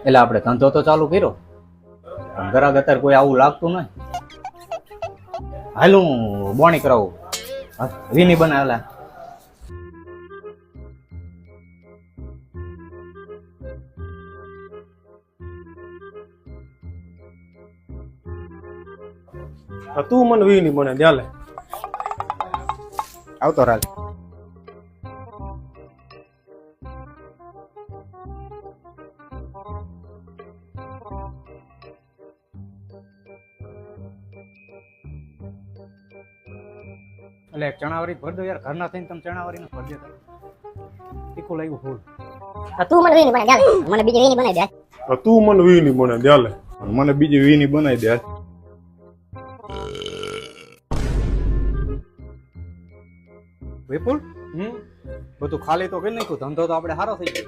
એટલે આપણે ધંધો તો ચાલુ કર્યો પણ ગરાગ અત્યારે કોઈ આવું લાગતું નહીં. હાલ હું બોણી કરાવું. વીની બનાવેલા. તું મને વી નહીં બને ચાલે. આવતો રાજ. એટલે એક ચણાવારી ભર દો યાર. ઘરના થઈને તમે ચણાવારી ભર દેતા. તીખું લાગ્યું ફૂલ. તું મને વીની બનાવી ચાલે, મને બીજી વીની બનાવી દે. તું મને વી નહીં બને ચાલે. મને બીજી વીની બનાવી દે. વિપુલ બધું ખાલી તો કરી નાખ્યું. ધંધો તો આપણે સારો થઈ ગયો.